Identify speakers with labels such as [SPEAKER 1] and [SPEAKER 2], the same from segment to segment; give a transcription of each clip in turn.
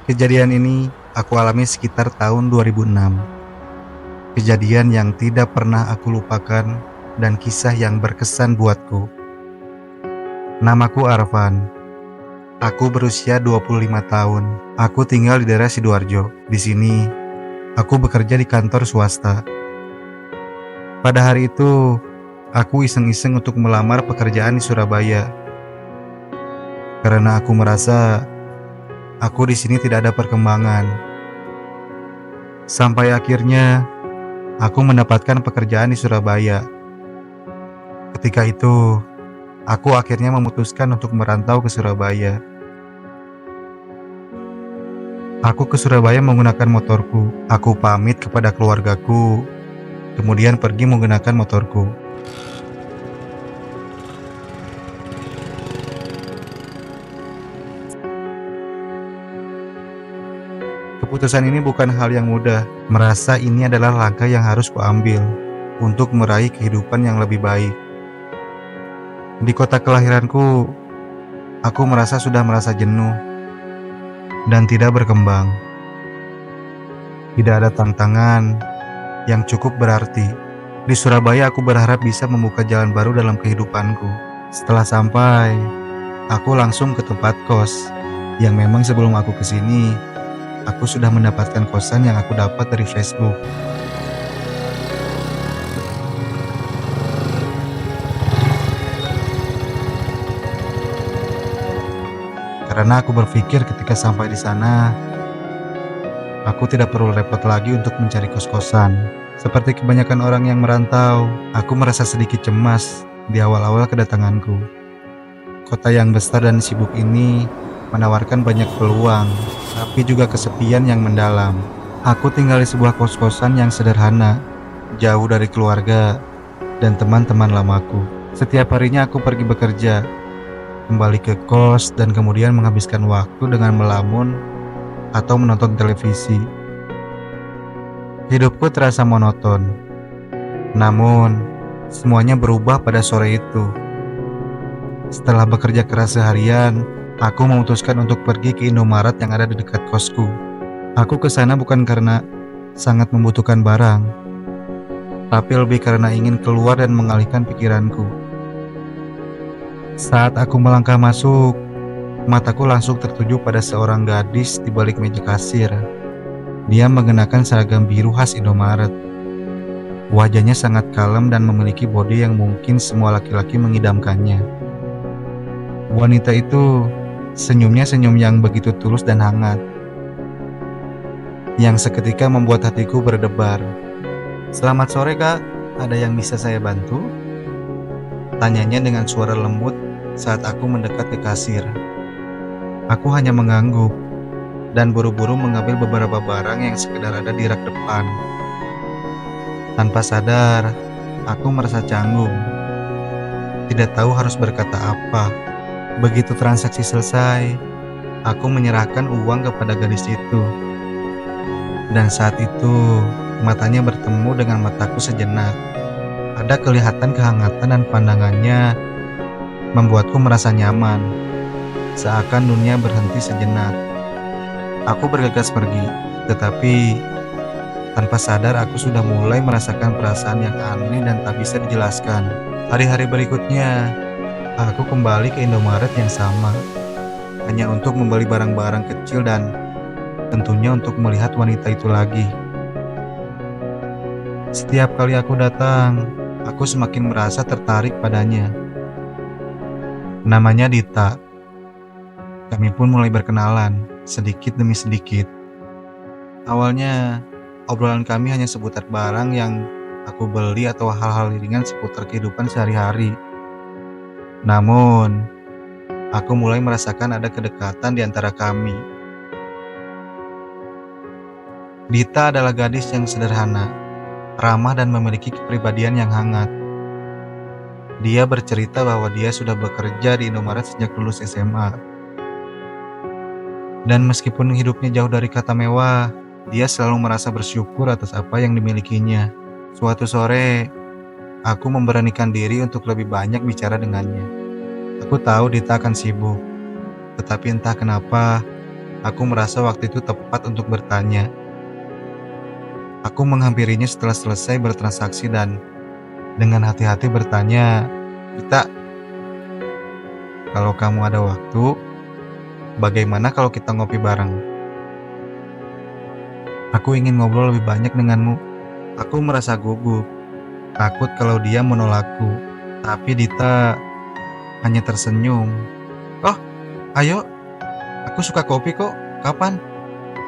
[SPEAKER 1] Kejadian ini aku alami sekitar tahun 2006. Kejadian yang tidak pernah aku lupakan dan kisah yang berkesan buatku. Namaku Arfan. Aku berusia 25 tahun. Aku tinggal di daerah Sidoarjo. Di sini, aku bekerja di kantor swasta. Pada hari itu, aku iseng-iseng untuk melamar pekerjaan di Surabaya. Karena aku merasa aku di sini tidak ada perkembangan. Sampai akhirnya aku mendapatkan pekerjaan di Surabaya. Ketika itu, aku akhirnya memutuskan untuk merantau ke Surabaya. Aku ke Surabaya menggunakan motorku. Aku pamit kepada keluargaku, kemudian pergi menggunakan motorku. Keputusan ini bukan hal yang mudah. Merasa ini adalah langkah yang harus kuambil untuk meraih kehidupan yang lebih baik. Di kota kelahiranku, aku sudah merasa jenuh dan tidak berkembang. Tidak ada tantangan yang cukup berarti. Di Surabaya aku berharap bisa membuka jalan baru dalam kehidupanku. Setelah sampai, aku langsung ke tempat kos yang memang sebelum aku kesini, aku sudah mendapatkan kosan yang aku dapat dari Facebook. Karena aku berpikir ketika sampai di sana, aku tidak perlu repot lagi untuk mencari kos-kosan. Seperti kebanyakan orang yang merantau, aku merasa sedikit cemas di awal-awal kedatanganku. Kota yang besar dan sibuk ini menawarkan banyak peluang, tapi juga kesepian yang mendalam. Aku tinggal di sebuah kos-kosan yang sederhana, jauh dari keluarga dan teman-teman lamaku. Setiap harinya aku pergi bekerja, kembali ke kos, dan kemudian menghabiskan waktu dengan melamun atau menonton televisi. Hidupku terasa monoton. Namun, semuanya berubah pada sore itu. Setelah bekerja keras seharian, aku memutuskan untuk pergi ke Indomaret yang ada di dekat kosku. Aku ke sana bukan karena sangat membutuhkan barang, tapi lebih karena ingin keluar dan mengalihkan pikiranku. Saat aku melangkah masuk, mataku langsung tertuju pada seorang gadis di balik meja kasir. Dia mengenakan seragam biru khas Indomaret. Wajahnya sangat kalem dan memiliki bodi yang mungkin semua laki-laki mengidamkannya. Wanita itu senyumnya senyum yang begitu tulus dan hangat, yang seketika membuat hatiku berdebar. "Selamat sore, Kak. Ada yang bisa saya bantu?" Tanyanya dengan suara lembut saat aku mendekat ke kasir. Aku hanya mengangguk dan buru-buru mengambil beberapa barang yang sekedar ada di rak depan. Tanpa sadar, aku merasa canggung, tidak tahu harus berkata apa. Begitu transaksi selesai, aku menyerahkan uang kepada gadis itu. Dan saat itu, matanya bertemu dengan mataku sejenak. Ada kelihatan kehangatan dan pandangannya membuatku merasa nyaman, seakan dunia berhenti sejenak. Aku bergegas pergi, tetapi tanpa sadar aku sudah mulai merasakan perasaan yang aneh dan tak bisa dijelaskan. Hari-hari berikutnya, aku kembali ke Indomaret yang sama, hanya untuk membeli barang-barang kecil dan tentunya untuk melihat wanita itu lagi. Setiap kali aku datang, aku semakin merasa tertarik padanya. Namanya Dita. Kami pun mulai berkenalan, sedikit demi sedikit. Awalnya, obrolan kami hanya seputar barang yang aku beli atau hal-hal ringan seputar kehidupan sehari-hari. Namun, aku mulai merasakan ada kedekatan di antara kami. Dita adalah gadis yang sederhana, ramah dan memiliki kepribadian yang hangat. Dia bercerita bahwa dia sudah bekerja di Indomaret sejak lulus SMA. Dan meskipun hidupnya jauh dari kata mewah, dia selalu merasa bersyukur atas apa yang dimilikinya. Suatu sore, aku memberanikan diri untuk lebih banyak bicara dengannya. Aku tahu Dita akan sibuk, tetapi entah kenapa Aku merasa waktu itu tepat untuk bertanya. Aku menghampirinya setelah selesai bertransaksi dan dengan hati-hati bertanya, "Kita, kalau kamu ada waktu, bagaimana kalau kita ngopi bareng? Aku ingin ngobrol lebih banyak denganmu." Aku merasa gugup, takut kalau dia menolakku. Tapi Dita hanya tersenyum. "Oh, ayo, aku suka kopi kok. Kapan?"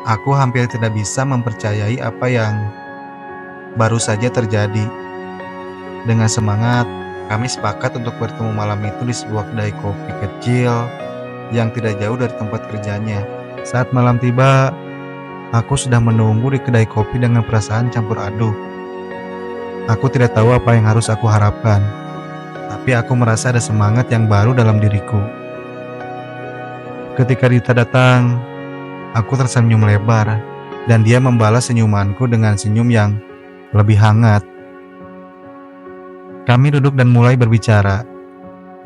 [SPEAKER 1] Aku hampir tidak bisa mempercayai apa yang baru saja terjadi. Dengan semangat, kami sepakat untuk bertemu malam itu di sebuah kedai kopi kecil yang tidak jauh dari tempat kerjanya. Saat malam tiba, aku sudah menunggu di kedai kopi dengan perasaan campur aduk. Aku tidak tahu apa yang harus aku harapkan, tapi aku merasa ada semangat yang baru dalam diriku. Ketika Dita datang, aku tersenyum lebar, dan dia membalas senyumanku dengan senyum yang lebih hangat. Kami duduk dan mulai berbicara,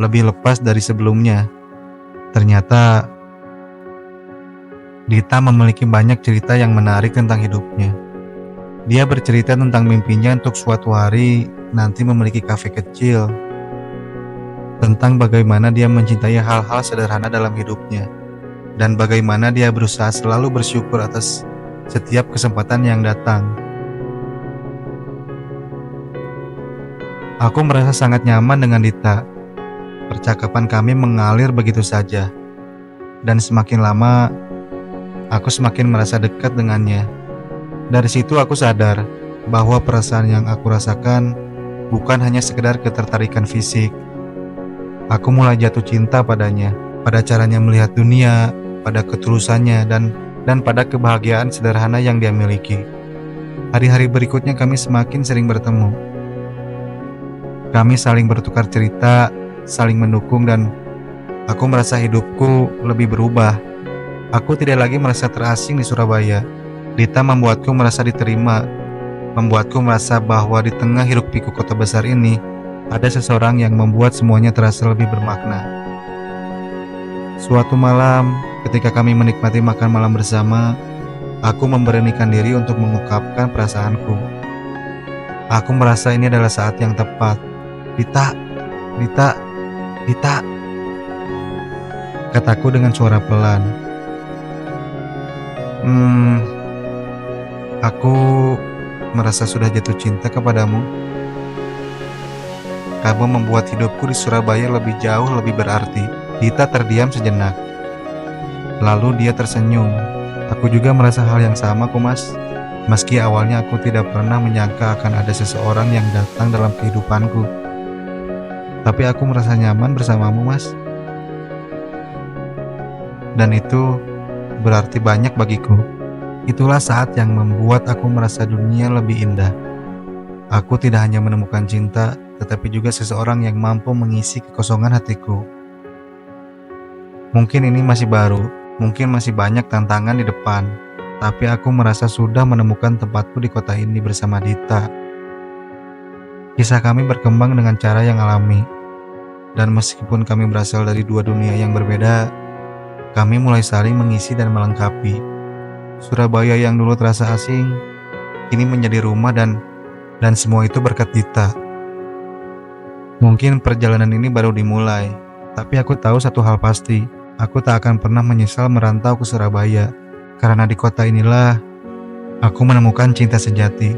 [SPEAKER 1] lebih lepas dari sebelumnya. Ternyata Dita memiliki banyak cerita yang menarik tentang hidupnya. Dia bercerita tentang mimpinya untuk suatu hari nanti memiliki kafe kecil, tentang bagaimana dia mencintai hal-hal sederhana dalam hidupnya, dan bagaimana dia berusaha selalu bersyukur atas setiap kesempatan yang datang. Aku merasa sangat nyaman dengan Dita. Percakapan kami mengalir begitu saja, dan semakin lama aku semakin merasa dekat dengannya. Dari situ aku sadar bahwa perasaan yang aku rasakan bukan hanya sekedar ketertarikan fisik. Aku mulai jatuh cinta padanya, pada caranya melihat dunia, pada ketulusannya, dan pada kebahagiaan sederhana yang dia miliki. Hari-hari berikutnya kami semakin sering bertemu. Kami saling bertukar cerita, saling mendukung, dan aku merasa hidupku lebih berubah. Aku tidak lagi merasa terasing di Surabaya. Dita membuatku merasa diterima, membuatku merasa bahwa di tengah hiruk-pikuk kota besar ini, ada seseorang yang membuat semuanya terasa lebih bermakna. Suatu malam, ketika kami menikmati makan malam bersama, aku memberanikan diri untuk mengungkapkan perasaanku. Aku merasa ini adalah saat yang tepat. "Dita, Dita, Dita," kataku dengan suara pelan. Aku merasa sudah jatuh cinta kepadamu. Kamu membuat hidupku di Surabaya lebih jauh lebih berarti." Dita terdiam sejenak. Lalu dia tersenyum. "Aku juga merasa hal yang sama kok, Mas. Meski awalnya aku tidak pernah menyangka akan ada seseorang yang datang dalam kehidupanku. Tapi aku merasa nyaman bersamamu, Mas. Dan itu berarti banyak bagiku." Itulah saat yang membuat aku merasa dunia lebih indah. Aku tidak hanya menemukan cinta, tetapi juga seseorang yang mampu mengisi kekosongan hatiku. Mungkin ini masih baru, mungkin masih banyak tantangan di depan, tapi aku merasa sudah menemukan tempatku di kota ini bersama Dita. Kisah kami berkembang dengan cara yang alami, dan meskipun kami berasal dari dua dunia yang berbeda, kami mulai saling mengisi dan melengkapi. Surabaya yang dulu terasa asing, kini menjadi rumah, dan semua itu berkat Dita. Mungkin perjalanan ini baru dimulai, tapi aku tahu satu hal pasti, aku tak akan pernah menyesal merantau ke Surabaya, karena di kota inilah aku menemukan cinta sejati.